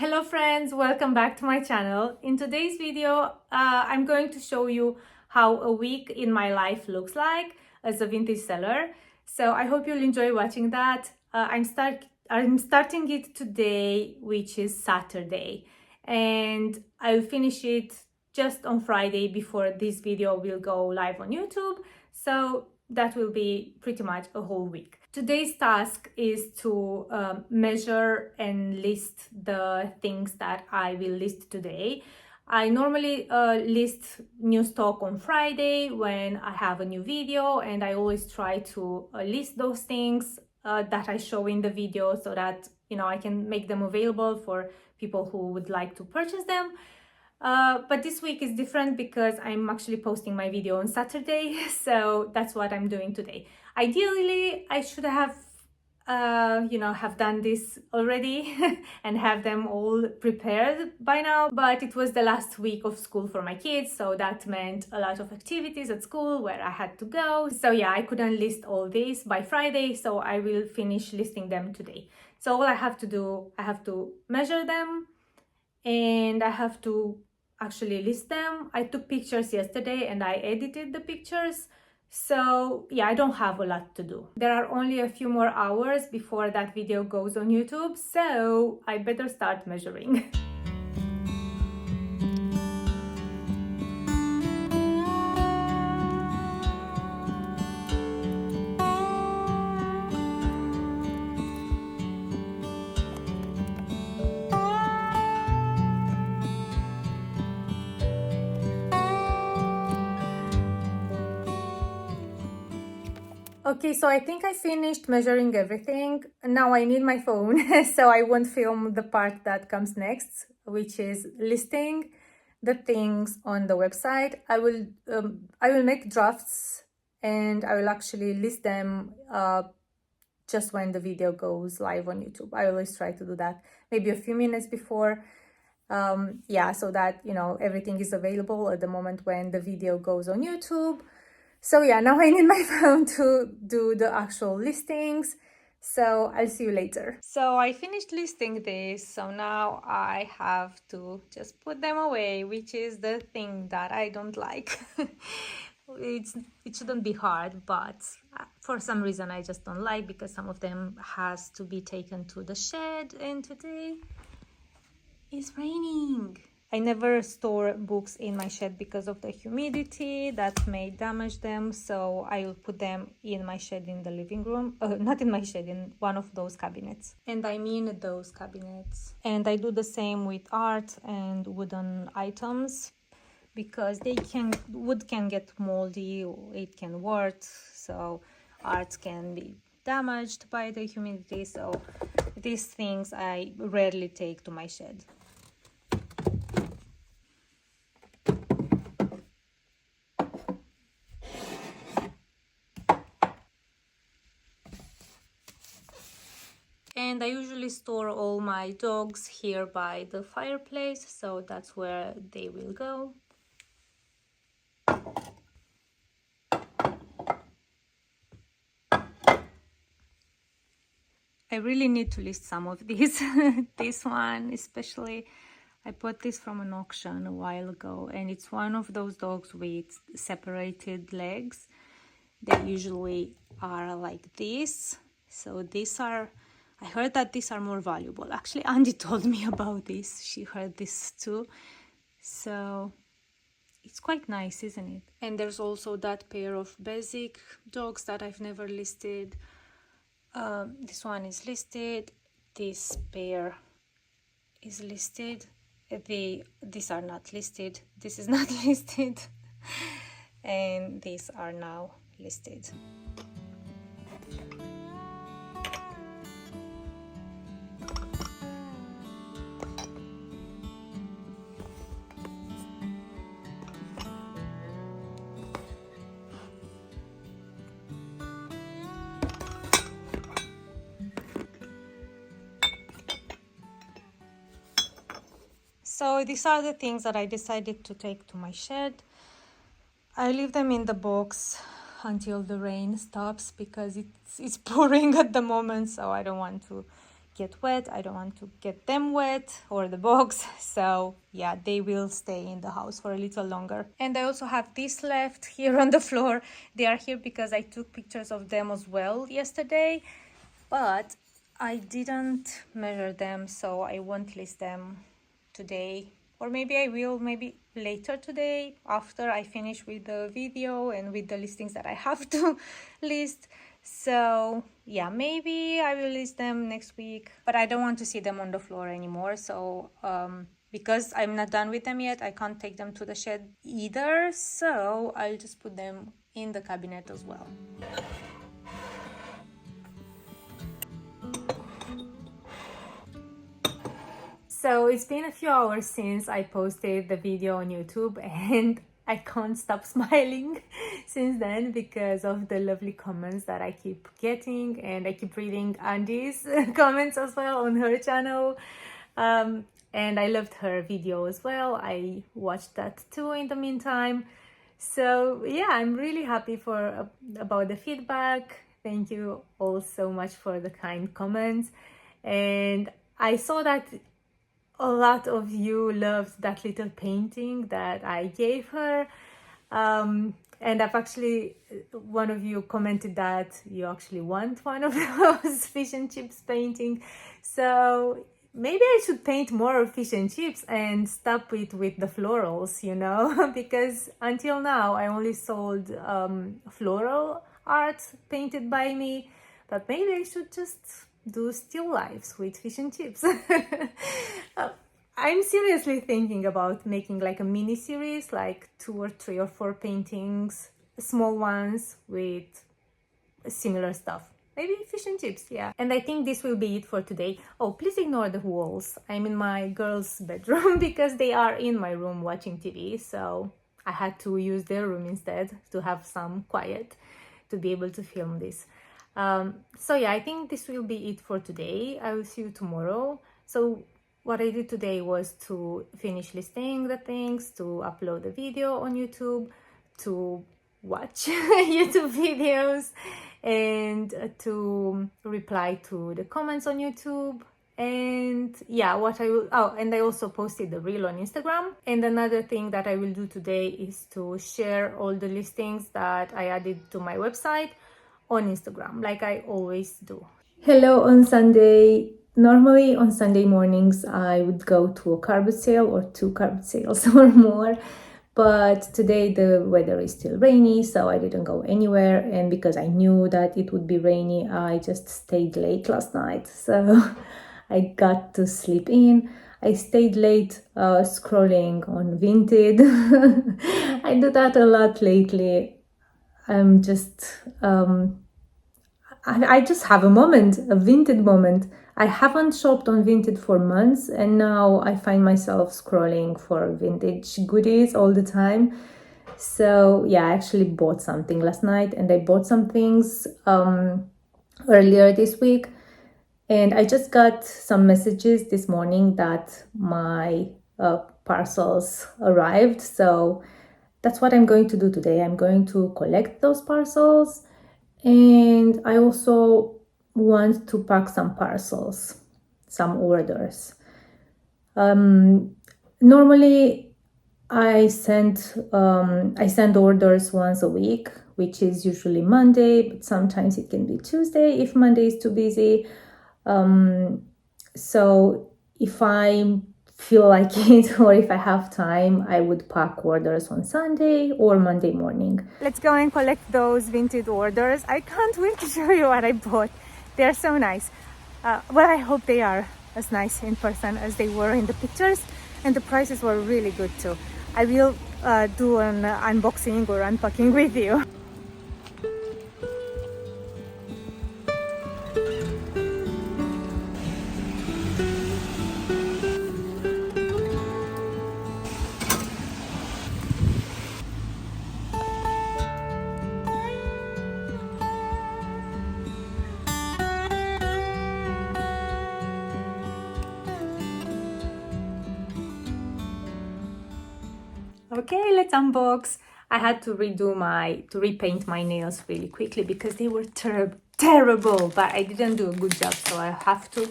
Hello friends, welcome back to my channel. In today's video, I'm going to show you how a week in my life looks like as a vintage seller. So I hope you'll enjoy watching that. I'm starting it today, which is Saturday, and I'll finish it just on Friday before this video will go live on YouTube. So that will be pretty much a whole week. Today's task is to measure and list the things that I will list today. I normally list new stock on Friday when I have a new video, and I always try to list those things that I show in the video so that I can make them available for people who would like to purchase them. But this week is different because I'm actually posting my video on Saturday, so that's what I'm doing today. Ideally, I should have have done this already and have them all prepared by now, but it was the last week of school for my kids, so that meant a lot of activities at school where I had to go. So yeah, I couldn't list all these by Friday, so I will finish listing them today. So all I have to do, I have to measure them and I have to actually list them. I took pictures yesterday and I edited the pictures. So yeah, I don't have a lot to do. There are only a few more hours before that video goes on YouTube, so I better start measuring. Okay, so I think I finished measuring everything. Now I need my phone, so I won't film the part that comes next, which is listing the things on the website. I will make drafts and I will actually list them just when the video goes live on YouTube. I always try to do that maybe a few minutes before. So that everything is available at the moment when the video goes on YouTube. So yeah, now I need my phone to do the actual listings. So I'll see you later. So I finished listing this, so now I have to just put them away, which is the thing that I don't like. It shouldn't be hard, but for some reason I just don't like, because some of them has to be taken to the shed, and today it's raining. I never store books in my shed because of the humidity that may damage them, so I will put them in my shed in the living room. Not in my shed, in one of those cabinets. And I mean those cabinets. And I do the same with art and wooden items, because wood can get moldy, it can wart, so art can be damaged by the humidity. So these things I rarely take to my shed. And I usually store all my dogs here by the fireplace, so that's where they will go. I really need to list some of these. This one especially, I bought this from an auction a while ago, and it's one of those dogs with separated legs. They usually are like this. So these are, I heard that these are more valuable. Actually, Andy told me about this. She heard this too. So it's quite nice, isn't it? And there's also that pair of basic dogs that I've never listed. This one is listed. This pair is listed. These are not listed. This is not listed. And these are now listed. So these are the things that I decided to take to my shed. I leave them in the box until the rain stops, because it's pouring at the moment, so I don't want to get wet. I don't want to get them wet or the box. So yeah, they will stay in the house for a little longer. And I also have this left here on the floor. They are here because I took pictures of them as well yesterday, but I didn't measure them, so I won't list them today. Or maybe I will, maybe later today after I finish with the video and with the listings that I have to list. So yeah, maybe I will list them next week, but I don't want to see them on the floor anymore. So because I'm not done with them yet, I can't take them to the shed either. So I'll just put them in the cabinet as well. So it's been a few hours since I posted the video on YouTube, and I can't stop smiling since then because of the lovely comments that I keep getting, and I keep reading Andy's comments as well on her channel. And I loved her video as well. I watched that too in the meantime. So yeah, I'm really happy about the feedback. Thank you all so much for the kind comments. And I saw that a lot of you loved that little painting that I gave her. And I've actually, one of you commented that you actually want one of those fish and chips painting. So maybe I should paint more fish and chips and stop it with the florals, you know, because until now I only sold floral art painted by me, but maybe I should just do still lifes with fish and chips. I'm seriously thinking about making like a mini series, like 2 or 3 or 4 paintings, small ones with similar stuff. Maybe fish and chips, yeah. And I think this will be it for today. Oh, please ignore the walls. I'm in my girls' bedroom because they are in my room watching TV. So I had to use their room instead to have some quiet to be able to film this. So yeah, I think this will be it for today. I will see you tomorrow. So what I did today was to finish listing the things, to upload the video on YouTube, to watch YouTube videos, and to reply to the comments on YouTube. And yeah, and I also posted the reel on Instagram. And another thing that I will do today is to share all the listings that I added to my website on Instagram, like I always do. Hello on Sunday. Normally on Sunday mornings I would go to a carpet sale or 2 carpet sales or more, but today the weather is still rainy, so I didn't go anywhere. And because I knew that it would be rainy, I just stayed late last night, so I got to sleep in. I stayed late scrolling on Vinted. I do that a lot lately. I'm just I just have a Vinted moment. I haven't shopped on Vinted for months, and now I find myself scrolling for vintage goodies all the time. So yeah, I actually bought something last night, and I bought some things earlier this week. And I just got some messages this morning that my parcels arrived. So that's what I'm going to do today. I'm going to collect those parcels. And I also want to pack some parcels, some orders. Normally I send orders once a week, which is usually Monday, but sometimes it can be Tuesday if Monday is too busy. So if I feel like it or if I have time, I would pack orders on Sunday or Monday morning. Let's go and collect those Vinted orders. I can't wait to show you what I bought. They're so nice. Well, I hope they are as nice in person as they were in the pictures, and the prices were really good too. I will do an unboxing or unpacking with you. Okay, let's unbox. I had to repaint my nails really quickly because they were terrible, but I didn't do a good job, so I have to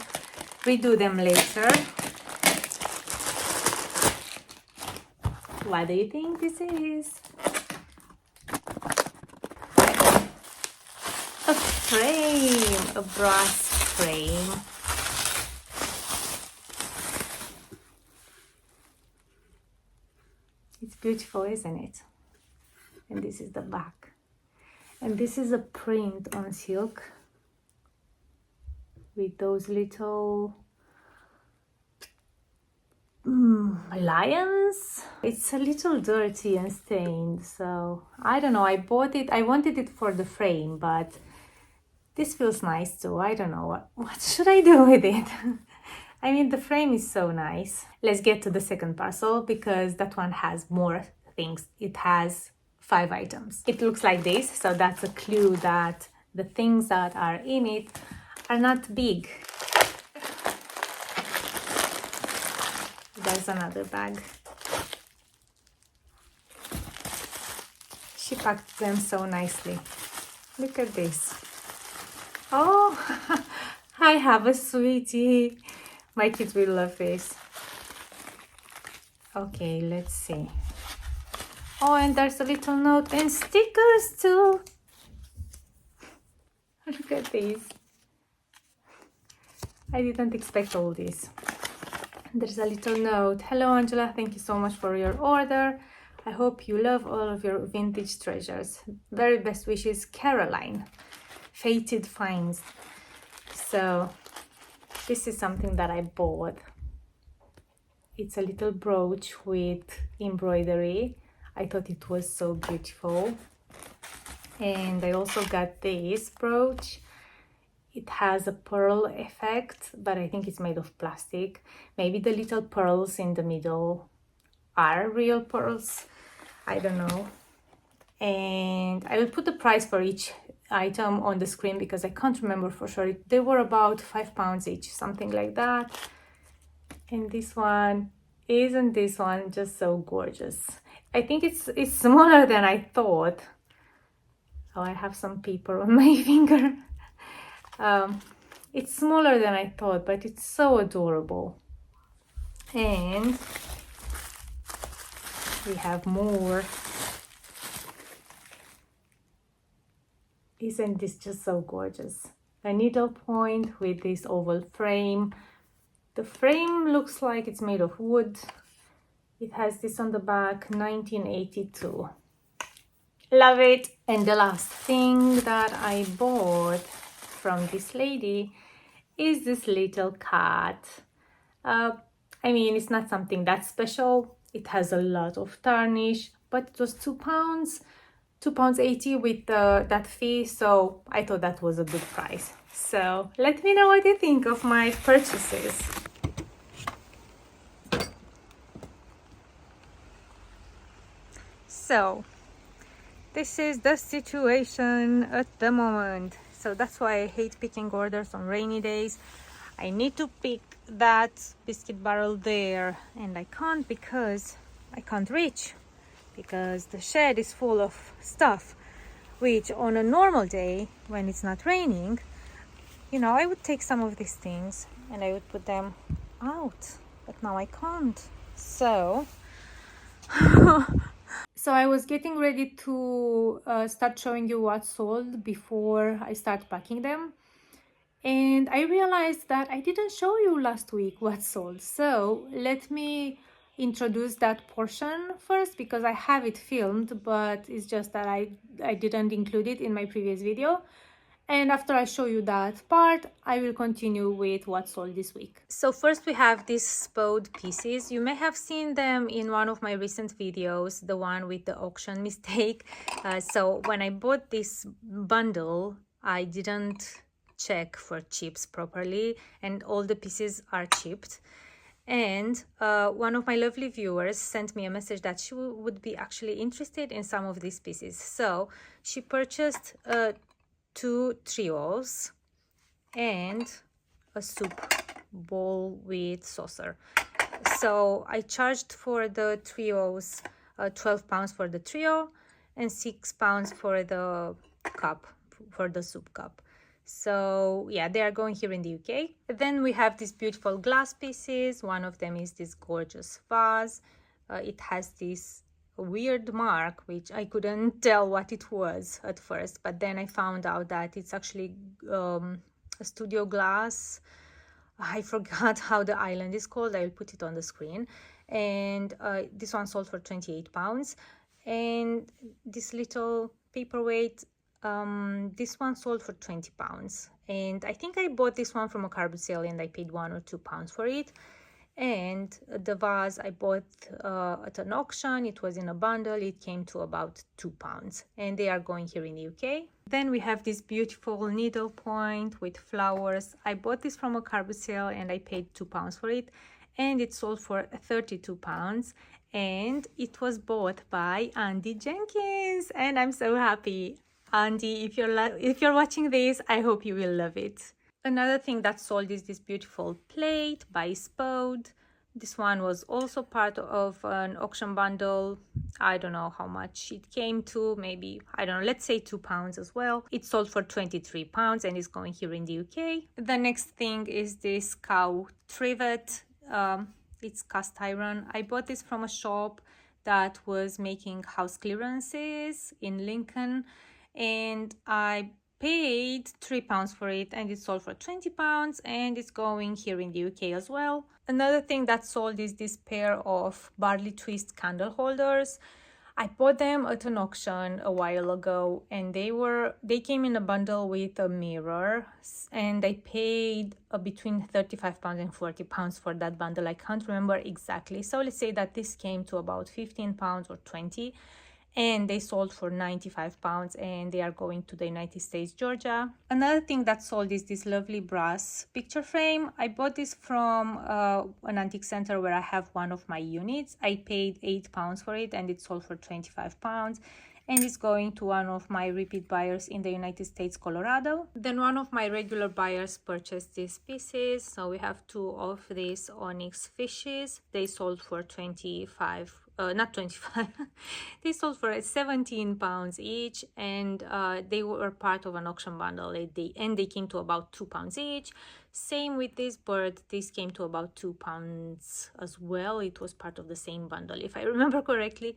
redo them later. What do you think this is? A frame, a brass frame. It's beautiful, isn't it? And this is the back. And this is a print on silk with those little lions. It's a little dirty and stained, so I don't know. I bought it. I wanted it for the frame, but this feels nice too. I don't know. What should I do with it? I mean, the frame is so nice. Let's get to the second parcel because that one has more things. It has 5 items. It looks like this, so that's a clue that the things that are in it are not big. There's another bag. She packed them so nicely. Look at this. Oh, I have a sweetie. My kids will love this. Okay, let's see. Oh, and there's a little note and stickers too. Look at these. I didn't expect all this. There's a little note. Hello, Angela. Thank you so much for your order. I hope you love all of your vintage treasures. Very best wishes, Caroline. Fated Finds. So this is something that I bought. It's a little brooch with embroidery. I thought it was so beautiful. And I also got this brooch. It has a pearl effect, but I think it's made of plastic. Maybe the little pearls in the middle are real pearls. I don't know. And I will put the price for each item on the screen because I can't remember for sure. They were about £5 each, something like that. And this one, isn't this one just so gorgeous? I think it's smaller than I thought. Oh, I have some paper on my finger. It's smaller than I thought, but it's so adorable. And we have more. Isn't this just so gorgeous? A needlepoint with this oval frame. The frame looks like it's made of wood. It has this on the back, 1982. Love it. And the last thing that I bought from this lady is this little cat. I mean, it's not something that special. It has a lot of tarnish, but it was £2, £2.80 with that fee, so I thought that was a good price. So let me know what you think of my purchases. So this is the situation at the moment. So that's why I hate picking orders on rainy days. I need to pick that biscuit barrel there, and I can't because I can't reach, because the shed is full of stuff, which on a normal day when it's not raining, you know, I would take some of these things and I would put them out, but now I can't. So so I was getting ready to start showing you what sold before I start packing them. And I realized that I didn't show you last week what sold. So let me introduce that portion first because I have it filmed, but it's just that I didn't include it in my previous video. And after I show you that part, I will continue with what sold this week. So first we have these spode pieces. You may have seen them in one of my recent videos, the one with the auction mistake. So when I bought this bundle, I didn't check for chips properly, and all the pieces are chipped. And one of my lovely viewers sent me a message that she would be actually interested in some of these pieces. So she purchased 2 trios and a soup bowl with saucer. So I charged for the trios £12 for the trio and £6 for the cup, for the soup cup. So yeah, they are going here in the UK. Then we have these beautiful glass pieces. One of them is this gorgeous vase. It has this weird mark, which I couldn't tell what it was at first, but then I found out that it's actually a studio glass. I forgot how the island is called. I'll put it on the screen. And this one sold for £28. And this little paperweight, this one sold for £20. And I think I bought this one from a car boot sale and I paid £1 or £2 for it. And the vase I bought at an auction. It was in a bundle. It came to about £2, and they are going here in the UK. Then we have this beautiful needle point with flowers. I bought this from a car boot sale and I paid £2 for it, and it sold for £32. And it was bought by Andy Jenkins, and I'm so happy. Andy, if you're watching this, I hope you will love it. Another thing that sold is this beautiful plate by Spode. This one was also part of an auction bundle. I don't know how much it came to, maybe, I don't know, let's say £2 as well. It sold for £23 and is going here in the UK. The next thing is this cow trivet. It's cast iron. I bought this from a shop that was making house clearances in Lincoln, and I paid £3 for it, and it sold for £20, and it's going here in the UK as well. Another thing that sold is this pair of barley twist candle holders. I bought them at an auction a while ago, and they came in a bundle with a mirror, and I paid between £35 and £40 for that bundle. I can't remember exactly, so let's say that this came to about £15 or £20, and they sold for £95, and they are going to the United States, Georgia. Another thing that sold is this lovely brass picture frame. I bought this from an antique center where I have one of my units. I paid £8 for it, and it sold for £25, and it's going to one of my repeat buyers in the United States, Colorado. Then one of my regular buyers purchased these pieces. So we have two of these onyx fishes. They sold for 25 not 25 they sold for £17 each, and they were part of an auction bundle, and they came to about £2 each. Same with this bird. This came to about £2 as well. It was part of the same bundle, if I remember correctly.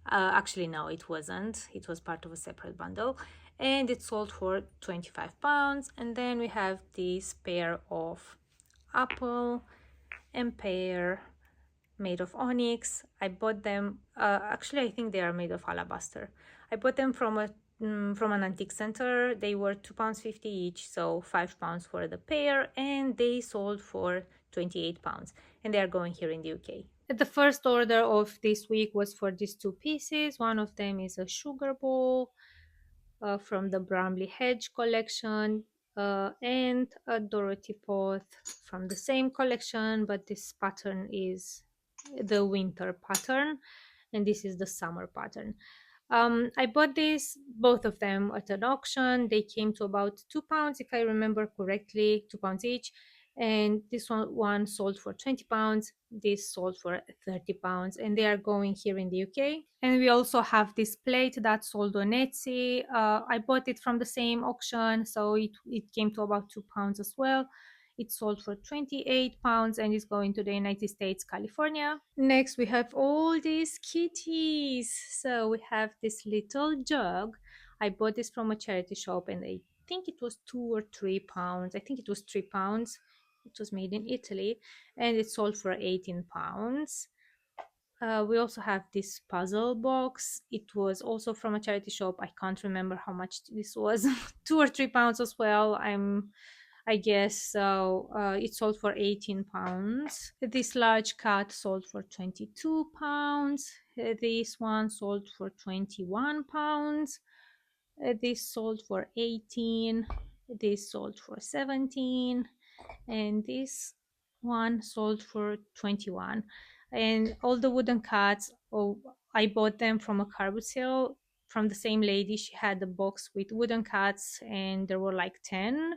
Actually, no, it wasn't. It was part of a separate bundle, and it sold for £25. And then we have this pair of apple and pear made of onyx. I bought them, actually I think they are made of alabaster. I bought them from an antique center. They were £2.50 each, so £5 for the pair, and they sold for £28, and they are going here in the UK. The first order of this week was for these two pieces. One of them is a sugar bowl from the Bramley Hedge collection, and a Dorothy pot from the same collection, but this pattern is the winter pattern, and this is the summer pattern. I bought both of them at an auction. They came to about £2, if I remember correctly, £2 each. And this one sold for £20. This sold for £30, and they are going here in the UK. And we also have this plate that sold on Etsy. I bought it from the same auction, so it came to about £2 as well. It sold for £28 and is going to the United States, California. Next, we have all these kitties. So we have this little jug. I bought this from a charity shop, and I think it was £2 or £3. I think it was £3. It was made in Italy, and it sold for £18. We also have this puzzle box. It was also from a charity shop. I can't remember how much this was. £2 or £3 as well. I guess so. It sold for £18. This large cat sold for £22. This one sold for £21. This sold for 18. This sold for 17, and this one sold for 21. And all the wooden cats, I bought them from a car boot sale from the same lady. She had a box with wooden cats, and there were like 10,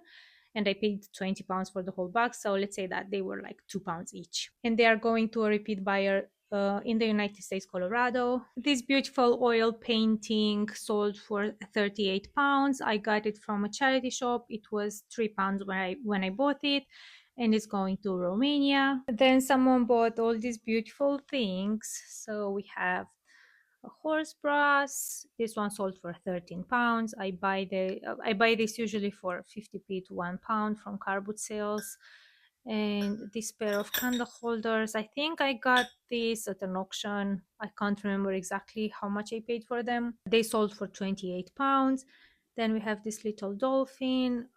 and I paid £20 for the whole box. So let's say that they were like £2 each, and they are going to a repeat buyer in the United States, Colorado. This beautiful oil painting sold for 38 pounds. I got it from a charity shop. It was 3 pounds when I bought it, and it's going to Romania. Then someone bought all these beautiful things. So we have a horse brass. This one sold for 13 pounds. I buy this usually for 50p to 1 pound from car boot sales. And this pair of candle holders, I think I got this at an auction. I can't remember exactly how much I paid for them. They sold for 28 pounds. Then we have this little dolphin.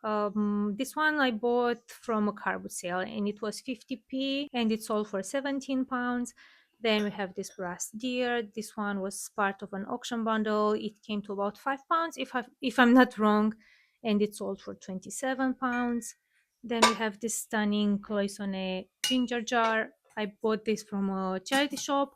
This one I bought from a car boot sale, and it was 50p, and it sold for 17 pounds. Then we have this brass deer. This one was part of an auction bundle. It came to about 5 pounds, if I'm not wrong, and it sold for 27 pounds. Then we have this stunning cloisonne ginger jar. I bought this from a charity shop.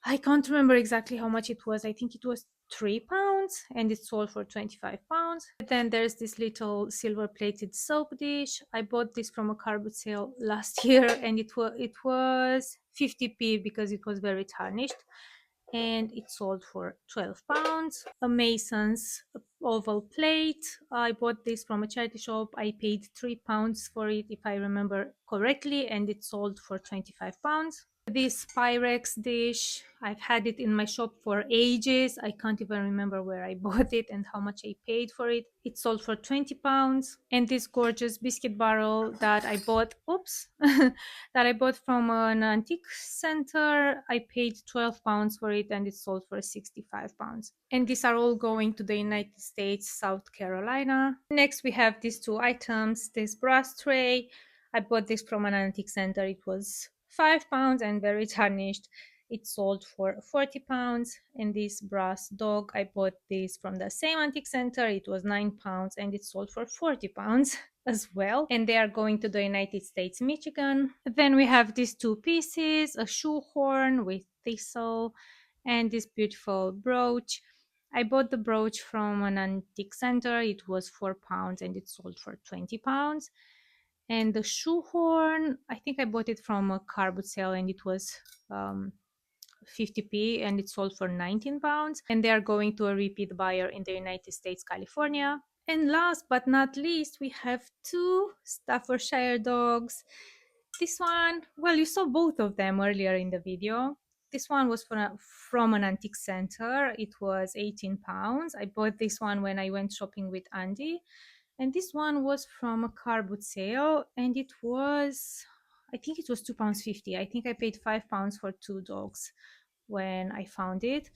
I can't remember exactly how much it was. I think it was 3 pounds, and it sold for 25 pounds. Then there's this little silver plated soap dish. I bought this from a car boot sale last year, and it was 50p because it was very tarnished, and it sold for 12 pounds. A Mason's oval plate. I bought this from a charity shop. I paid 3 pounds for it, if I remember correctly, and it sold for 25 pounds. This Pyrex dish, I've had it in my shop for ages. I can't even remember where I bought it and how much I paid for it. It sold for 20 pounds. And this gorgeous biscuit barrel that I bought, that I bought from an antique center, I paid 12 pounds for it, and it sold for 65 pounds. And these are all going to the United States, South Carolina. Next, we have these two items, this brass tray. I bought this from an antique center. It was 5 pounds and very tarnished. It sold for 40 pounds. And this brass dog, I bought this from the same antique center. It was 9 pounds and it sold for 40 pounds as well. And they are going to the United States, Michigan. Then we have these two pieces, a shoehorn with thistle and this beautiful brooch. I bought the brooch from an antique center. It was 4 pounds and it sold for 20 pounds. And the shoehorn, I think I bought it from a car boot sale, and it was 50p, and it sold for 19 pounds. And they are going to a repeat buyer in the United States, California. And last but not least, we have two Staffordshire dogs. This one, well, you saw both of them earlier in the video. This one was from an antique center. It was 18 pounds. I bought this one when I went shopping with Andy. And this one was from a car boot sale, and it was, I think it was 2 pounds 50. I think I paid 5 pounds for two dogs when I found it.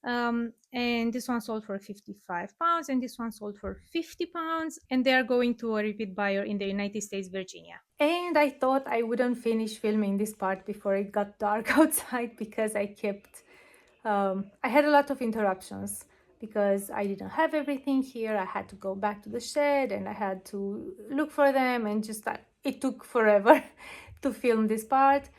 And this one sold for 55 pounds, and this one sold for 50 pounds, and they are going to a repeat buyer in the United States, Virginia. And I thought I wouldn't finish filming this part before it got dark outside, because I had a lot of interruptions because I didn't have everything here. I had to go back to the shed and I had to look for them, and just it took forever to film this part.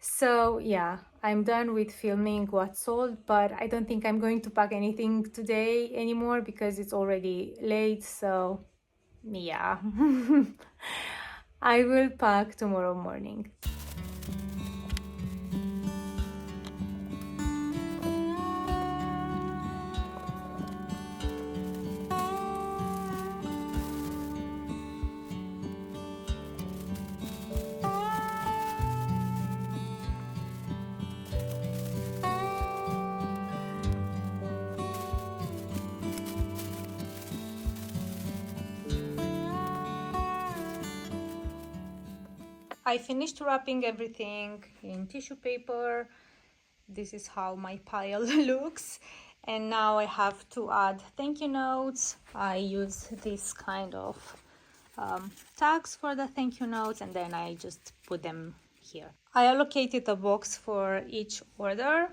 So yeah, I'm done with filming what's sold, but I don't think I'm going to pack anything today anymore because it's already late. So yeah, I will pack tomorrow morning. I finished wrapping everything in tissue paper. This is how my pile looks. And now I have to add thank you notes. I use this kind of tags for the thank you notes, and then I just put them here. I allocated a box for each order.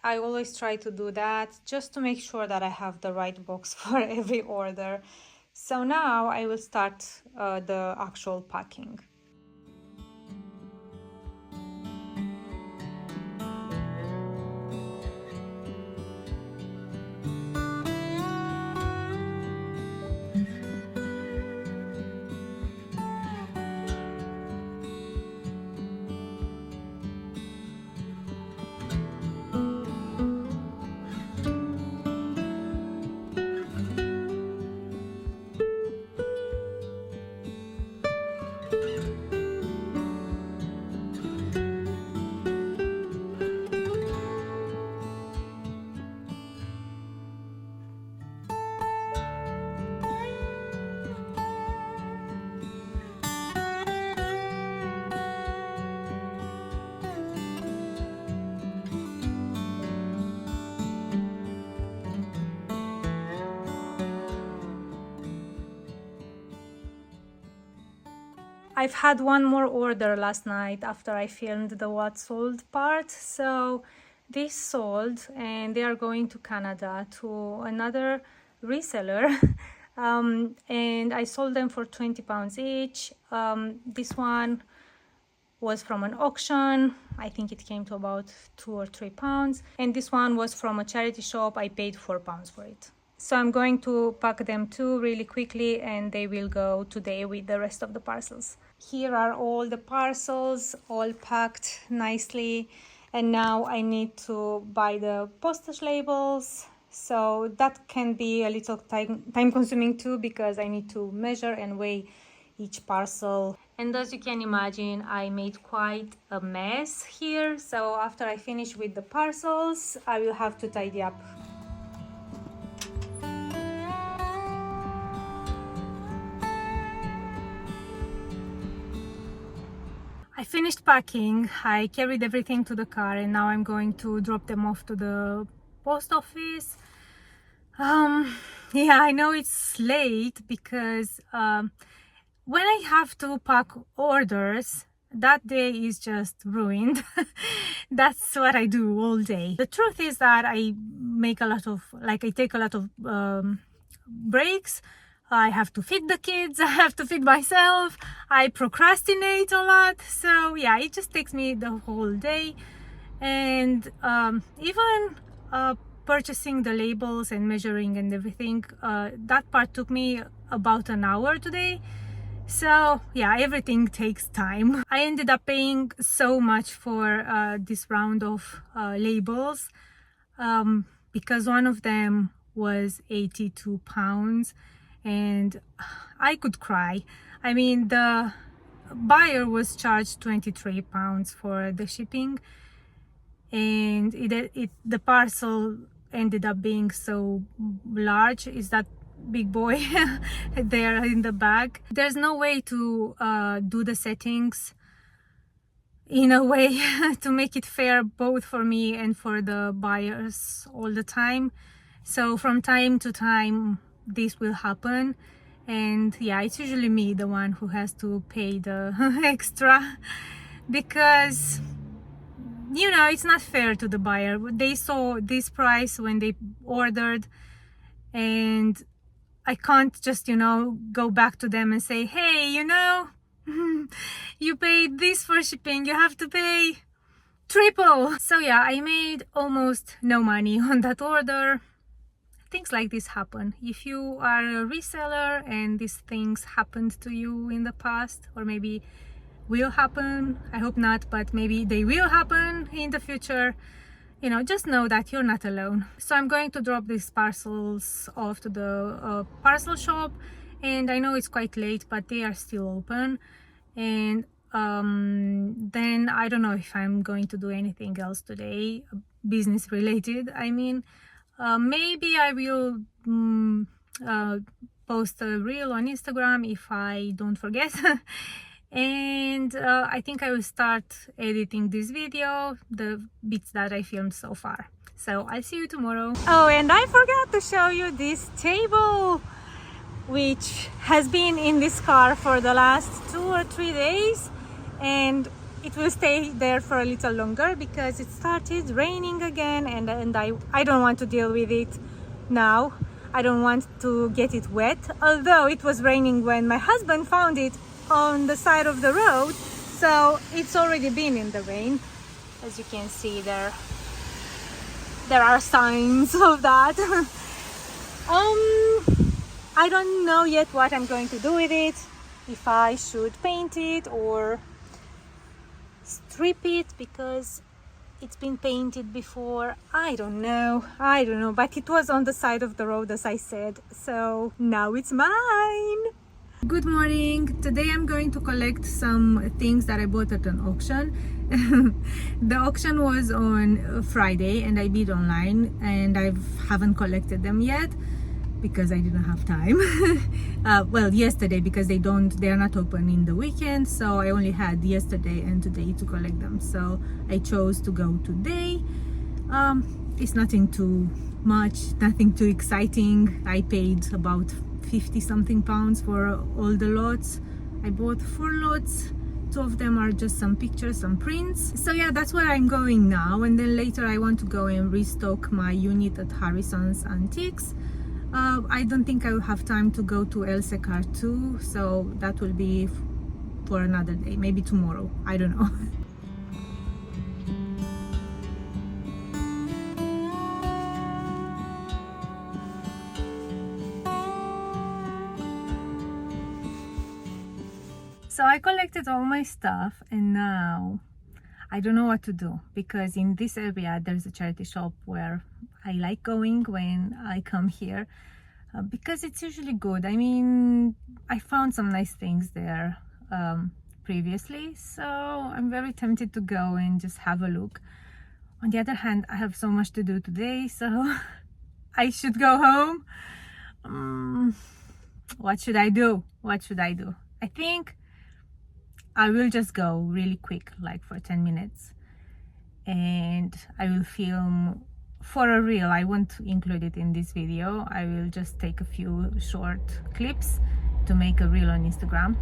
I always try to do that just to make sure that I have the right box for every order. So now I will start the actual packing. I've had one more order last night after I filmed the what sold part. So this sold and they are going to Canada to another reseller. And I sold them for £20 each. This one was from an auction. I think it came to about £2 or £3. And this one was from a charity shop. I paid £4 for it. So I'm going to pack them too really quickly and they will go today with the rest of the parcels. Here are all the parcels, all packed nicely. And now I need to buy the postage labels. So that can be a little time consuming too, because I need to measure and weigh each parcel. And as you can imagine, I made quite a mess here. So after I finish with the parcels, I will have to tidy up. I finished packing. I carried everything to the car and now I'm going to drop them off to the post office. Yeah, I know it's late because when I have to pack orders, that day is just ruined. That's what I do all day. The truth is that I take a lot of breaks. I have to feed the kids, I have to feed myself, I procrastinate a lot. So yeah, it just takes me the whole day. And even purchasing the labels and measuring and everything, that part took me about an hour today. So yeah, everything takes time. I ended up paying so much for this round of labels because one of them was £82 and I could cry. I mean, the buyer was charged £23 for the shipping, and the parcel ended up being so large. Is that big boy there in the bag? There's no way to do the settings in a way to make it fair both for me and for the buyers all the time. So from time to time this will happen, and yeah, it's usually me, the one who has to pay the extra, because you know, it's not fair to the buyer. They saw this price when they ordered, and I can't just, you know, go back to them and say, hey, you know, you paid this for shipping, you have to pay triple. So yeah, I made almost no money on that order. Things like this happen. If you are a reseller and these things happened to you in the past, or maybe will happen, I hope not, but maybe they will happen in the future, you know, just know that you're not alone. So I'm going to drop these parcels off to the parcel shop, and I know it's quite late, but they are still open. And then I don't know if I'm going to do anything else today, business related, I mean. Maybe I will post a reel on Instagram if I don't forget. And I think I will start editing this video, the bits that I filmed so far. So I'll see you tomorrow. Oh, and I forgot to show you this table, which has been in this car for the last 2 or 3 days, and it will stay there for a little longer because it started raining again, and I don't want to deal with it now. I don't want to get it wet, although it was raining when my husband found it on the side of the road, so it's already been in the rain. As you can see, there are signs of that. I don't know yet what I'm going to do with it, if I should paint it or strip it, because it's been painted before. I don't know, but it was on the side of the road, as I said, so now it's mine. Good morning. Today I'm going to collect some things that I bought at an auction. The auction was on Friday and I bid online, and I haven't collected them yet because I didn't have time. Well, yesterday, because they are not open in the weekend, so I only had yesterday and today to collect them, so I chose to go today. It's nothing too much, nothing too exciting. I paid about 50 something pounds for all the lots. I bought 4 lots. 2 of them are just some pictures, some prints. So yeah, that's where I'm going now, and then later I want to go and restock my unit at Harrison's Antiques. I don't think I will have time to go to El Secar too, so that will be for another day, maybe tomorrow, I don't know. So I collected all my stuff, and now I don't know what to do, because in this area there's a charity shop where I like going when I come here, because it's usually good. I mean, I found some nice things there previously, so I'm very tempted to go and just have a look. On the other hand, I have so much to do today, so I should go home. What should I do? What should I do? I think I will just go really quick, like for 10 minutes, and I will film for a reel. I won't include it in this video. I will just take a few short clips to make a reel on Instagram,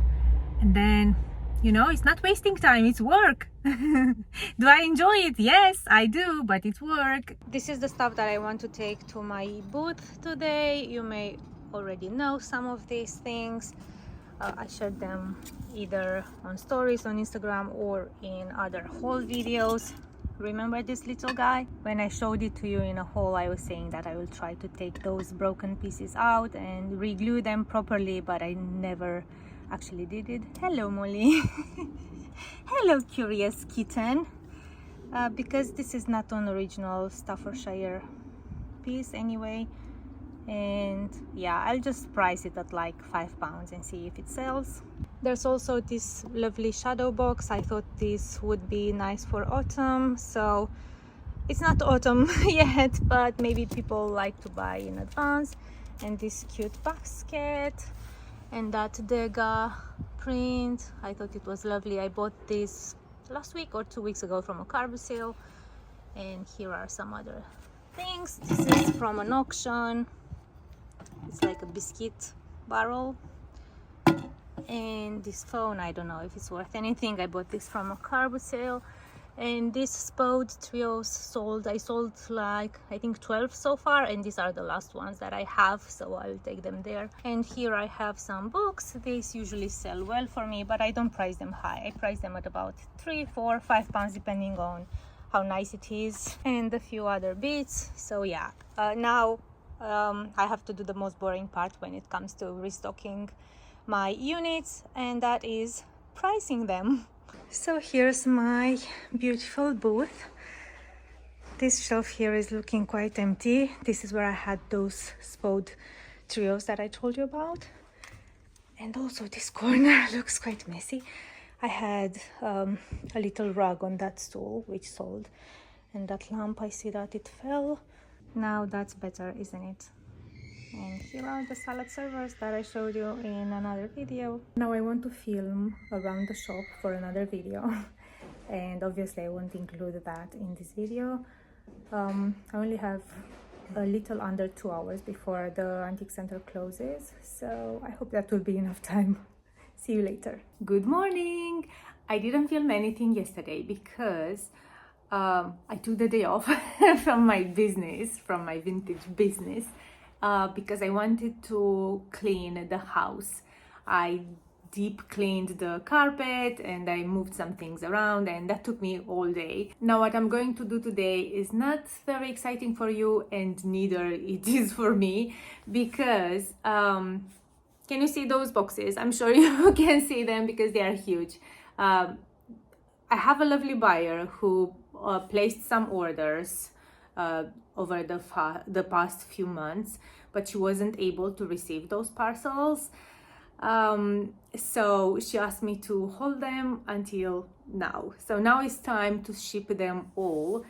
and then, you know, it's not wasting time, it's work. Do I enjoy it? Yes, I do, but it's work. This is the stuff that I want to take to my booth today. You may already know some of these things. I shared them either on stories on Instagram or in other haul videos. Remember this little guy? When I showed it to you in a haul, I was saying that I will try to take those broken pieces out and re-glue them properly, but I never actually did it. Hello, Molly. Hello, curious kitten. Because this is not an original Staffordshire piece anyway, and yeah, I'll just price it at like £5 and see if it sells. There's also this lovely shadow box. I thought this would be nice for autumn, so it's not autumn yet, but maybe people like to buy in advance. And this cute basket, and that Degas print, I thought it was lovely. I bought this last week or 2 weeks ago from a carb sale. And here are some other things. This is from an auction. It's like a biscuit barrel. And this phone, I don't know if it's worth anything. I bought this from a carb sale. And these spode trios sold. I sold like, I think 12 so far, and these are the last ones that I have, so I'll take them there. And here I have some books. These usually sell well for me, but I don't price them high. I price them at about £3, £4, £5 depending on how nice it is, and a few other bits. So yeah, now I have to do the most boring part when it comes to restocking my units, and that is pricing them. So here's my beautiful booth. This shelf here is looking quite empty. This is where I had those spode trios that I told you about. And also this corner looks quite messy. I had a little rug on that stool which sold, and that lamp, I see that it fell. Now that's better, isn't it? And here are the salad servers that I showed you in another video. Now I want to film around the shop for another video, and obviously I won't include that in this video. I only have a little under 2 hours before the antique center closes, so I hope that will be enough time. See you later. Good morning! I didn't film anything yesterday because I took the day off from my business, from my vintage business, because I wanted to clean the house. I deep cleaned the carpet and I moved some things around, and that took me all day. Now what I'm going to do today is not very exciting for you, and neither it is for me, because can you see those boxes? I'm sure you can see them because they are huge. I have a lovely buyer who placed some orders over the past few months, but she wasn't able to receive those parcels. So she asked me to hold them until now. So now it's time to ship them all.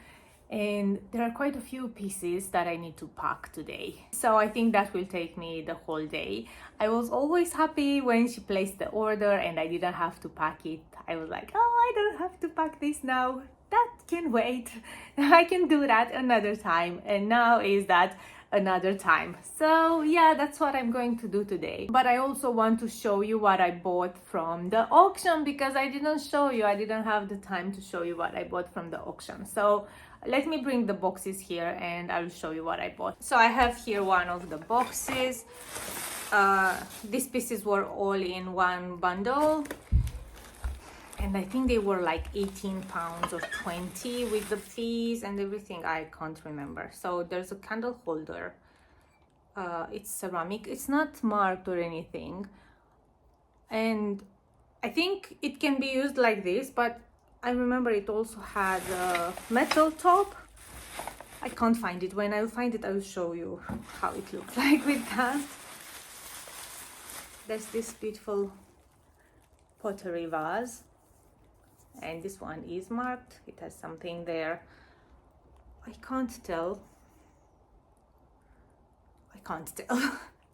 And there are quite a few pieces that I need to pack today. So I think that will take me the whole day. I was always happy when she placed the order and I didn't have to pack it. I was like, oh, I don't have to pack this now. That can wait. I can do that another time. And now is that another time. So yeah, that's what I'm going to do today. But I also want to show you what I bought from the auction, because I didn't show you, I didn't have the time to show you what I bought from the auction. So let me bring the boxes here and I will show you what I bought. So I have here one of the boxes. These pieces were all in one bundle, and I think they were like 18 pounds or 20 with the fees and everything. I can't remember. So there's a candle holder. It's ceramic. It's not marked or anything. And I think it can be used like this, but I remember it also had a metal top. I can't find it. When I find it, I will show you how it looks like with that. There's this beautiful pottery vase. And this one is marked. It has something there. I can't tell.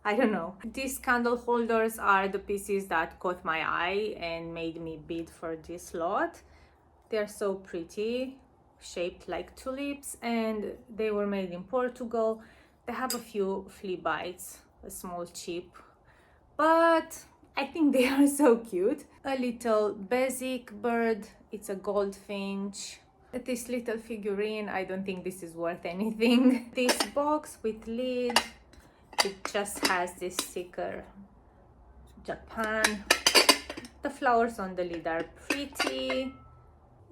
I don't know. These candle holders are the pieces that caught my eye and made me bid for this lot. They're so pretty, shaped like tulips, and they were made in Portugal. They have a few flea bites, a small chip, but I think they are so cute. A little basic bird, it's a goldfinch. This little figurine, I don't think this is worth anything. This box with lid, it just has this sticker, Japan. The flowers on the lid are pretty.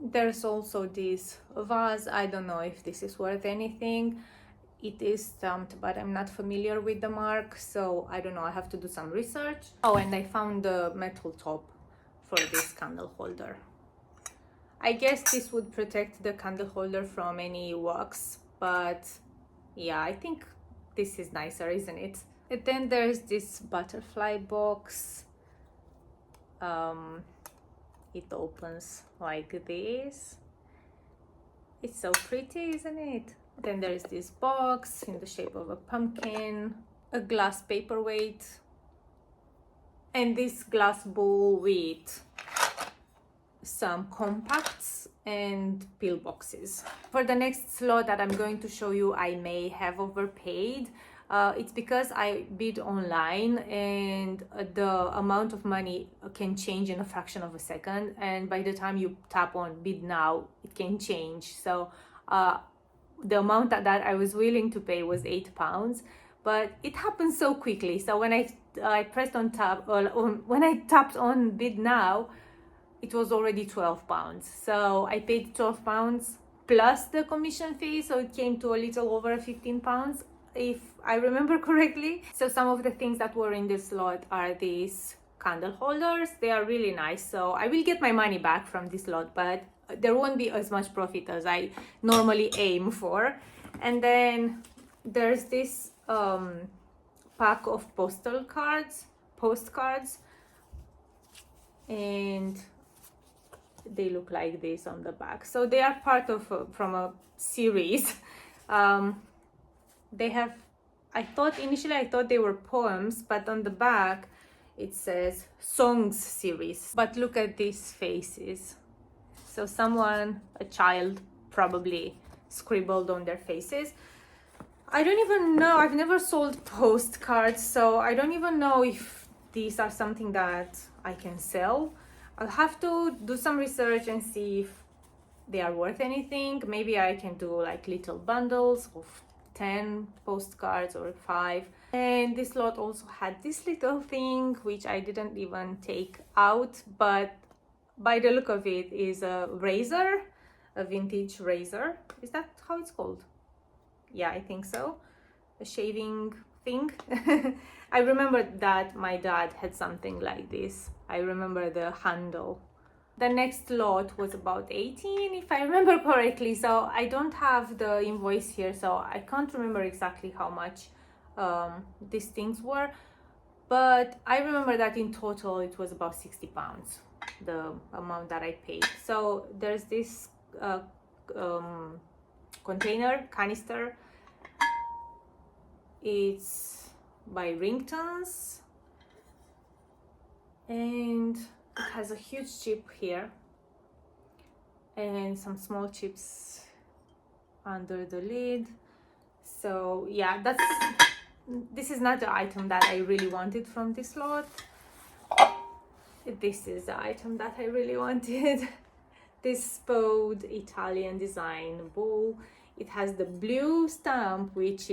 There's also this vase. I don't know if this is worth anything. It is stamped, but I'm not familiar with the mark, so I don't know. I have to do some research. Oh, and I found the metal top for this candle holder. I guess this would protect the candle holder from any wax, but yeah, I think this is nicer, isn't it? And then there's this butterfly box. It opens like this. It's so pretty, isn't it? Then there's this box in the shape of a pumpkin, a glass paperweight, and this glass bowl with some compacts and pill boxes. For the next slot that I'm going to show you, I may have overpaid. It's because I bid online, and the amount of money can change in a fraction of a second, and by the time you tap on bid now, it can change. So the amount that I was willing to pay was £8, but it happened so quickly. So when I pressed on tap, when I tapped on bid now, it was already £12. So I paid £12 plus the commission fee, so it came to a little over £15, if I remember correctly. So some of the things that were in this lot are these candle holders. They are really nice, so I will get my money back from this lot, but there won't be as much profit as I normally aim for. And then there's this pack of postcards, and they look like this on the back. So they are part of from a series. They have, initially I thought they were poems, but on the back it says songs series. But look at these faces. So a child probably scribbled on their faces. I don't even know, I've never sold postcards, so I don't even know if these are something that I can sell. I'll have to do some research and see if they are worth anything. Maybe I can do like little bundles of 10 postcards or 5. And this lot also had this little thing, which I didn't even take out, but by the look of it is a razor, a vintage razor. Is that how it's called? Yeah, I think so. A shaving thing. I remember that my dad had something like this. I remember the handle. The next lot was about 18, if I remember correctly. So I don't have the invoice here, so I can't remember exactly how much these things were. But I remember that in total it was about £60, the amount that I paid. So there's this canister. It's by Ringtons, and it has a huge chip here and some small chips under the lid, So yeah, this is not the item that I really wanted from this lot. This is the item that I really wanted. This spode Italian design bowl. It has the blue stamp, which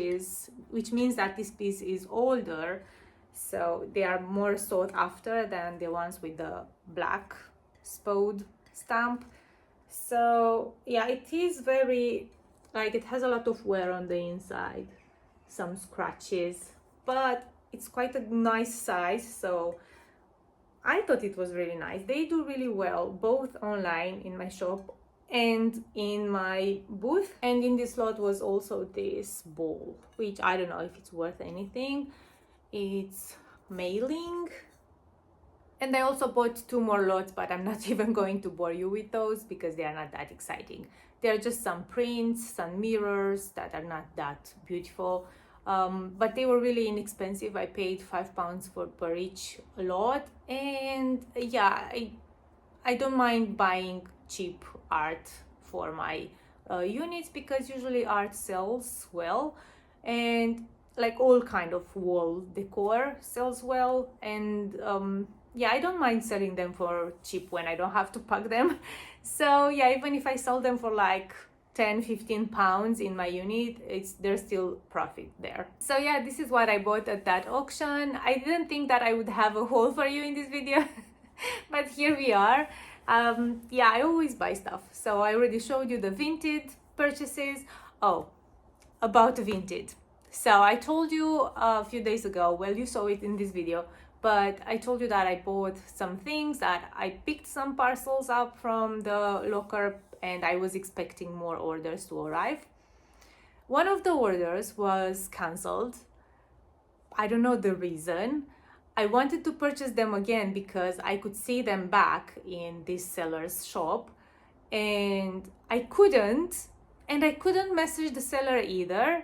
means that this piece is older, so they are more sought after than the ones with the black spode stamp. So yeah, it is very, like, it has a lot of wear on the inside, some scratches, but it's quite a nice size, so I thought it was really nice. They do really well, both online in my shop and in my booth. And in this lot was also this bowl, which I don't know if it's worth anything. It's mailing. And I also bought 2 more lots, but I'm not even going to bore you with those because they are not that exciting. They're just some prints, some mirrors that are not that beautiful. But they were really inexpensive. I paid £5 per each lot, and yeah, I don't mind buying cheap art for my units, because usually art sells well, and like all kind of wall decor sells well, and yeah, I don't mind selling them for cheap when I don't have to pack them. So yeah, even if I sell them for like 10-15 pounds in my unit, there's still profit there. So yeah, this is what I bought at that auction. I didn't think that I would have a haul for you in this video, but here we are. Yeah, I always buy stuff, so I already showed you the Vinted purchases. Oh, about Vinted. So I told you a few days ago, well, you saw it in this video, but I told you that I bought some things, that I picked some parcels up from the locker, and I was expecting more orders to arrive. One of the orders was cancelled. I don't know the reason. I wanted to purchase them again because I could see them back in this seller's shop, and I couldn't message the seller either.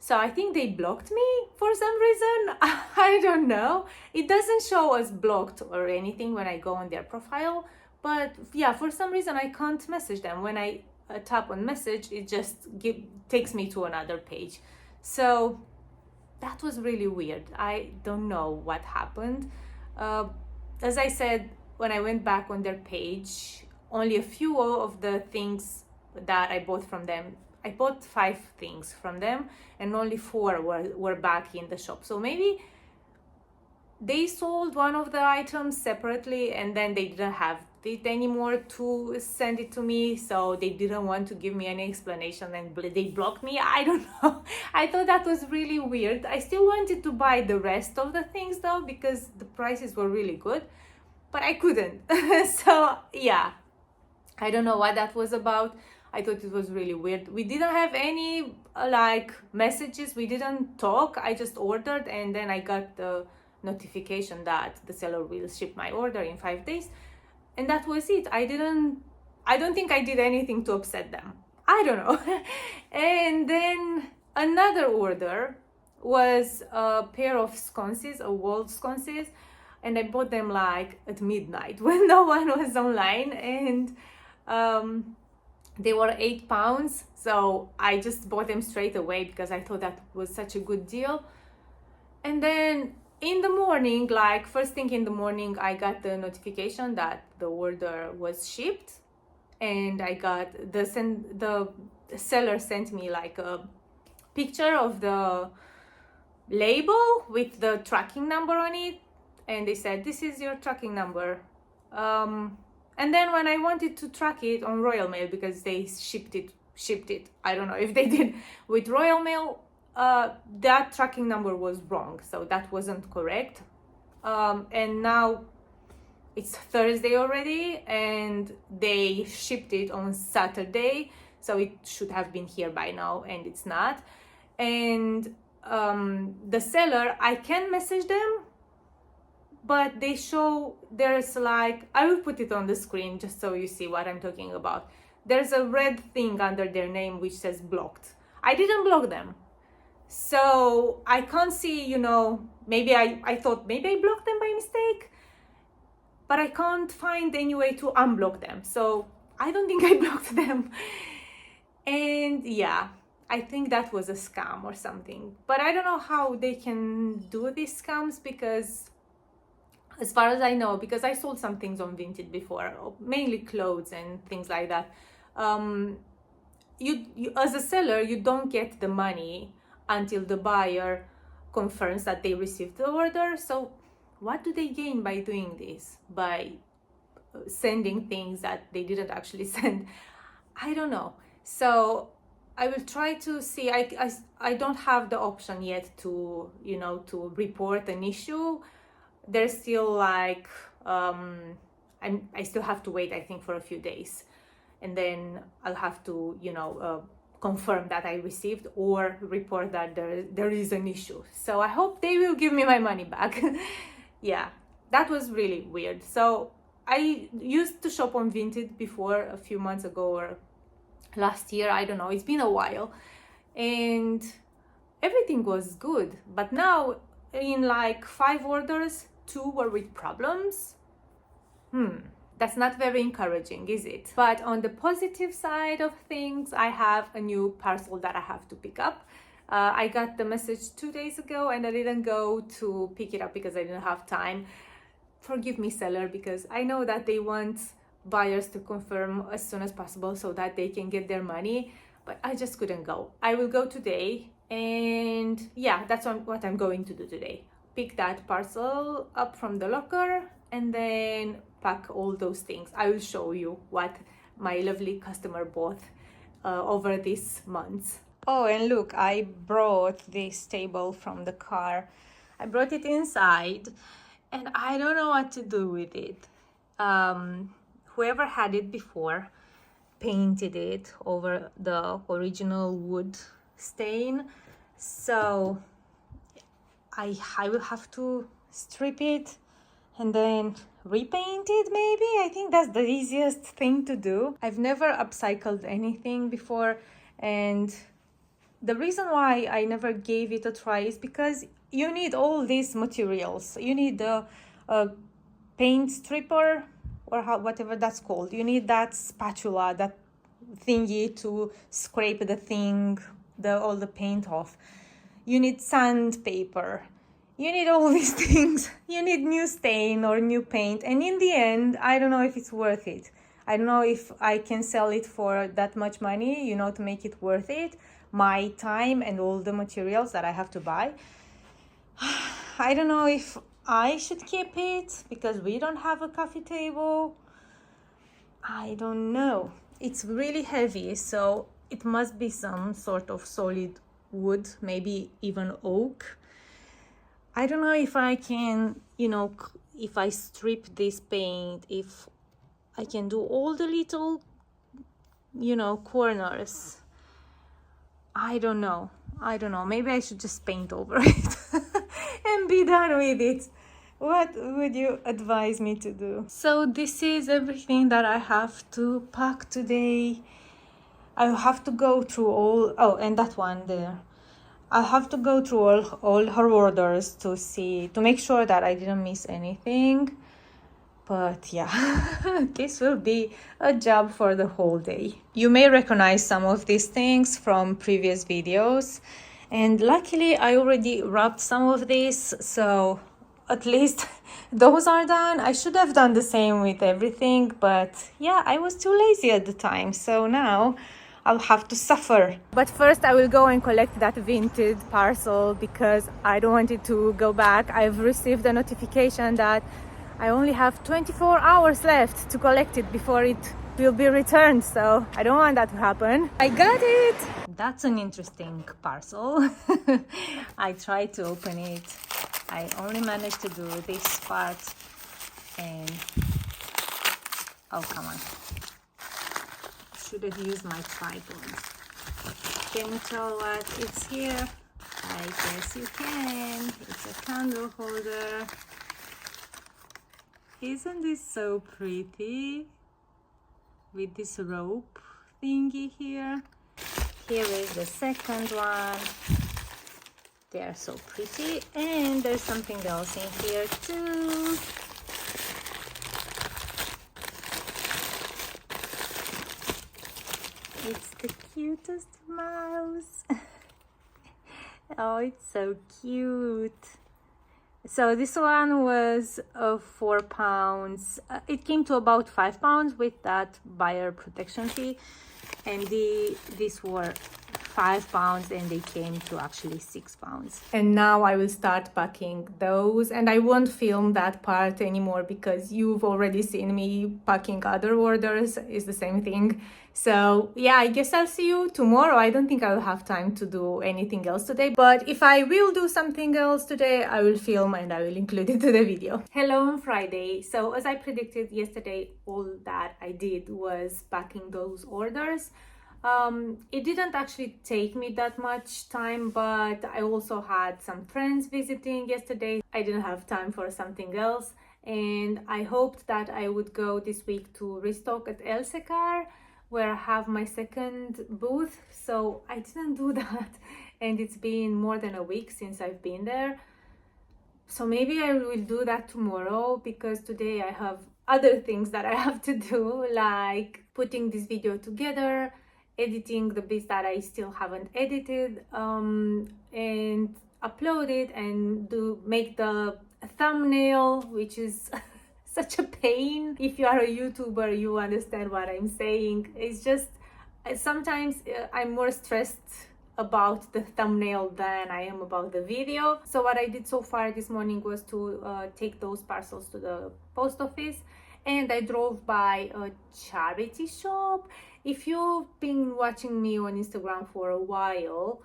So I think they blocked me for some reason. I don't know. It doesn't show as blocked or anything when I go on their profile, but yeah, for some reason I can't message them. When I tap on message, it just takes me to another page. So that was really weird. I don't know what happened. As I said, when I went back on their page, only a few of the things that I bought from them, I bought 5 things from them, and only 4 were back in the shop. So maybe they sold one of the items separately, and then they didn't have it anymore to send it to me, so they didn't want to give me any explanation, and they blocked me. I don't know. I thought that was really weird. I still wanted to buy the rest of the things though, because the prices were really good, but I couldn't. So yeah, I don't know what that was about. I thought it was really weird. We didn't have any like messages. We didn't talk. I just ordered, and then I got the notification that the seller will ship my order in 5 days, and that was it. I don't think I did anything to upset them. I don't know. And then another order was a pair of sconces, a wall sconces, and I bought them like at midnight when no one was online, and they were £8, so I just bought them straight away because I thought that was such a good deal. And then in the morning, like first thing in the morning, I got the notification that the order was shipped, and I got the seller sent me like a picture of the label with the tracking number on it, and they said, this is your tracking number. And then when I wanted to track it on Royal Mail, because they shipped it, I don't know if they did with Royal Mail, that tracking number was wrong, so that wasn't correct. And now it's Thursday already, and they shipped it on Saturday, so it should have been here by now, and it's not. And the seller, I can message them, but they show, there's like, I will put it on the screen just so you see what I'm talking about. There's a red thing under their name which says blocked. I didn't block them, so I can't see, you know, maybe I thought maybe I blocked them by mistake, but I can't find any way to unblock them, so I don't think I blocked them. And yeah, I think that was a scam or something. But I don't know how they can do these scams, because as far as I know, because I sold some things on Vinted before, mainly clothes and things like that, you as a seller, you don't get the money until the buyer confirms that they received the order. So what do they gain by doing this, by sending things that they didn't actually send? I don't know. So I will try to see. I don't have the option yet to, you know, to report an issue. There's still like I still have to wait, I think, for a few days, and then I'll have to, you know, confirm that I received or report that there is an issue. So I hope they will give me my money back. Yeah, that was really weird. So I used to shop on Vinted before, a few months ago or last year, I don't know, it's been a while, and everything was good. But now, in like 5 orders, 2 were with problems. That's not very encouraging, is it? But on the positive side of things, I have a new parcel that I have to pick up. I got the message 2 days ago and I didn't go to pick it up because I didn't have time. Forgive me, seller, because I know that they want buyers to confirm as soon as possible so that they can get their money, but I just couldn't go. I will go today, and yeah, that's what I'm going to do today. Pick that parcel up from the locker and then pack all those things. I will show you what my lovely customer bought over this month. Oh, and look, I brought this table from the car. I brought it inside and I don't know what to do with it. Whoever had it before painted it over the original wood stain, so I will have to strip it and then repaint it, maybe. I think that's the easiest thing to do. I've never upcycled anything before, and the reason why I never gave it a try is because you need all these materials. You need the paint stripper, or whatever that's called. You need that spatula, that thingy to scrape the thing, all the paint off. You need sandpaper. You need all these things. You need new stain or new paint. And in the end, I don't know if it's worth it. I don't know if I can sell it for that much money, you know, to make it worth it. My time and all the materials that I have to buy. I don't know if I should keep it because we don't have a coffee table. I don't know. It's really heavy, so it must be some sort of solid wood, maybe even oak. I don't know if I can, you know, if I strip this paint, if I can do all the little, you know, corners. I don't know. Maybe I should just paint over it and be done with it. What would you advise me to do? So this is everything that I have to pack today. I have to go through all, and that one there. I have to go through all her orders to make sure that I didn't miss anything. But yeah, this will be a job for the whole day. You may recognize some of these things from previous videos. And luckily, I already wrapped some of these, so at least those are done. I should have done the same with everything, but yeah, I was too lazy at the time. So now I'll have to suffer. But first I will go and collect that Vinted parcel because I don't want it to go back. I've received a notification that I only have 24 hours left to collect it before it will be returned, so I don't want that to happen. I got it! That's an interesting parcel. I tried to open it. I only managed to do this part and... oh, come on. Should have used my tripod. Can you tell what it's here? I guess you can. It's a candle holder. Isn't this so pretty? With this rope thingy here. Here is the second one. They are so pretty. And there's something else in here too. It's the cutest mouse. Oh, it's so cute. So this one was £4. It came to about £5 with that buyer protection fee, and these were £5 and they came to actually £6. And now I will start packing those, and I won't film that part anymore because you've already seen me packing other orders. It's the same thing. So yeah, I guess I'll see you tomorrow. I don't think I'll have time to do anything else today, but if I will do something else today, I will film and I will include it to the video. Hello on Friday. So as I predicted yesterday, all that I did was packing those orders. It didn't actually take me that much time, but I also had some friends visiting yesterday. I didn't have time for something else, and I hoped that I would go this week to restock at El Secar, where I have my second booth. So I didn't do that, and it's been more than a week since I've been there. So maybe I will do that tomorrow, because today I have other things that I have to do, like putting this video together, editing the bits that I still haven't edited, and upload it, and make the thumbnail, which is such a pain. If you are a YouTuber, you understand what I'm saying. It's just sometimes I'm more stressed about the thumbnail than I am about the video. So what I did so far this morning was to take those parcels to the post office, and I drove by a charity shop. If you've been watching me on Instagram for a while,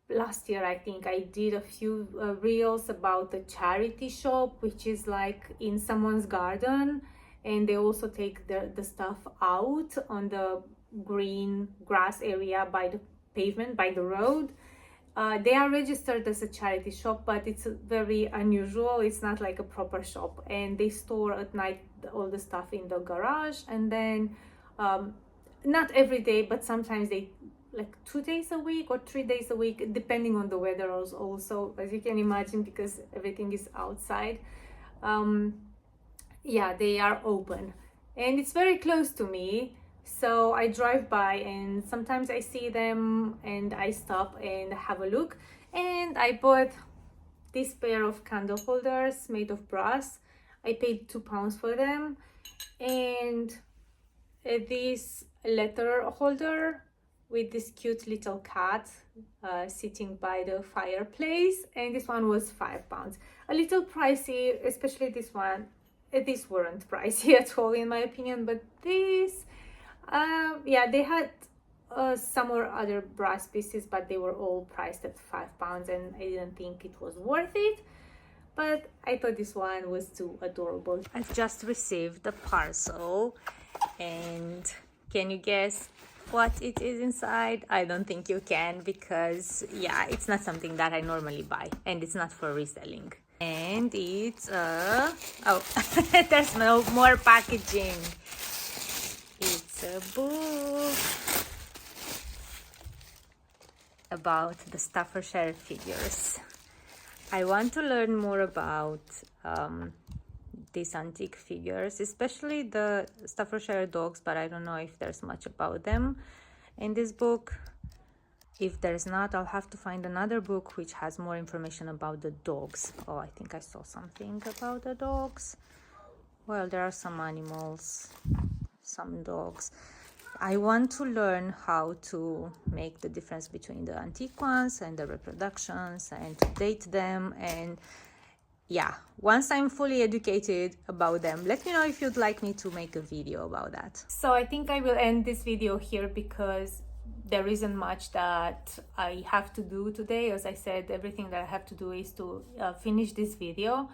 last year I think I did a few reels about the charity shop, which is like in someone's garden, and they also take the stuff out on the green grass area by the pavement, by the road. They are registered as a charity shop, but it's very unusual. It's not like a proper shop, and they store at night all the stuff in the garage, and then not every day, but sometimes they, like 2 days a week or 3 days a week, depending on the weather also, as you can imagine, because everything is outside. Yeah, they are open, and it's very close to me. So I drive by, and sometimes I see them and I stop and have a look. And I bought this pair of candle holders made of brass. I paid £2 for them. And this letter holder with this cute little cat sitting by the fireplace. And this one was £5. A little pricey, especially this one. These weren't pricey at all in my opinion, but these, yeah, they had some more other brass pieces, but they were all priced at £5, and I didn't think it was worth it. But I thought this one was too adorable. I've just received the parcel, and can you guess what it is inside? I don't think you can, because yeah, it's not something that I normally buy, and it's not for reselling. And it's oh, there's no more packaging. It's a book about the Staffordshire figures. I want to learn more about these antique figures, especially the Staffordshire dogs, but I don't know if there's much about them in this book. If there's not, I'll have to find another book which has more information about the dogs. Oh, I think I saw something about the dogs. Well, there are some animals, some dogs. I want to learn how to make the difference between the antique ones and the reproductions, and to date them. And yeah, once I'm fully educated about them, let me know if you'd like me to make a video about that. So I think I will end this video here, because there isn't much that I have to do today. As I said, everything that I have to do is to finish this video.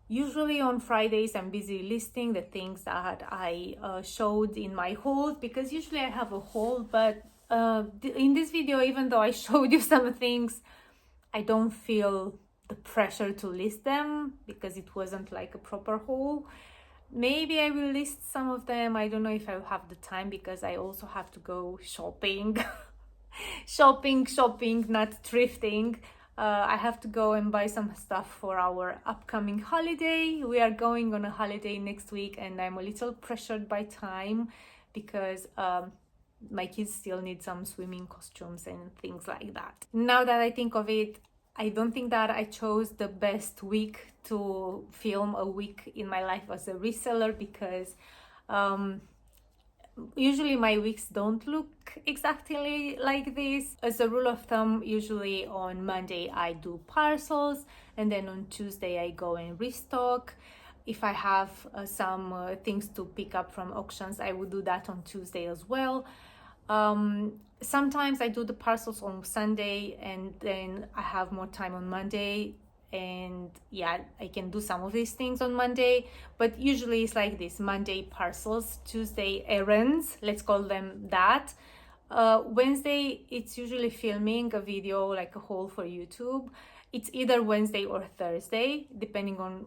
Usually on Fridays, I'm busy listing the things that I showed in my haul, because usually I have a haul, but in this video, even though I showed you some things, I don't feel the pressure to list them, because it wasn't like a proper haul. Maybe I will list some of them. I don't know if I'll have the time, because I also have to go shopping. shopping, not thrifting. I have to go and buy some stuff for our upcoming holiday. We are going on a holiday next week, and I'm a little pressured by time, because my kids still need some swimming costumes and things like that. Now that I think of it, I don't think that I chose the best week to film a week in my life as a reseller, because usually my weeks don't look exactly like this. As a rule of thumb, usually on Monday I do parcels, and then on Tuesday I go and restock. If I have some things to pick up from auctions, I would do that on Tuesday as well. Sometimes I do the parcels on Sunday, and then I have more time on Monday, and yeah, I can do some of these things on Monday. But usually it's like this: Monday parcels, Tuesday errands, let's call them that. Wednesday it's usually filming a video, like a haul for YouTube. It's either Wednesday or Thursday, depending on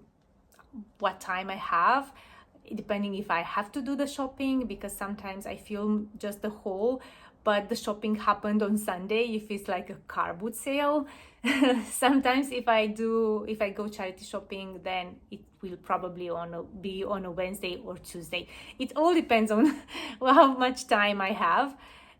what time I have, depending if I have to do the shopping, because sometimes I film just the haul but the shopping happened on Sunday if it's like a car boot sale. Sometimes if I go charity shopping, then it will probably be on a Wednesday or Tuesday. It all depends on how much time I have.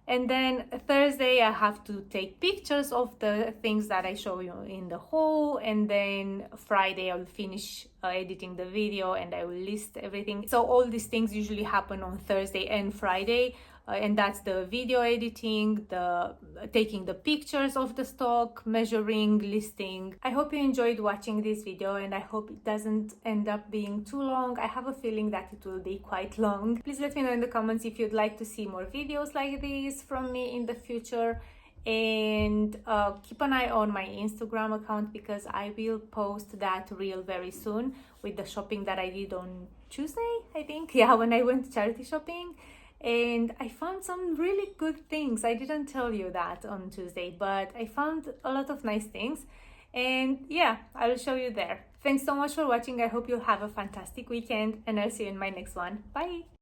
And then Thursday I have to take pictures of the things that I show you in the haul, and then Friday I'll finish editing the video and I will list everything. So all these things usually happen on Thursday and Friday, and that's the video editing, the taking the pictures of the stock, measuring, listing. I hope you enjoyed watching this video, and I hope it doesn't end up being too long. I have a feeling that it will be quite long. Please let me know in the comments if you'd like to see more videos like these from me in the future, and keep an eye on my Instagram account, because I will post that reel very soon with the shopping that I did on Tuesday, I think. Yeah, when I went charity shopping. And I found some really good things. I didn't tell you that on Tuesday, but I found a lot of nice things. And yeah, I will show you there. Thanks so much for watching. I hope you'll have a fantastic weekend, and I'll see you in my next one. Bye!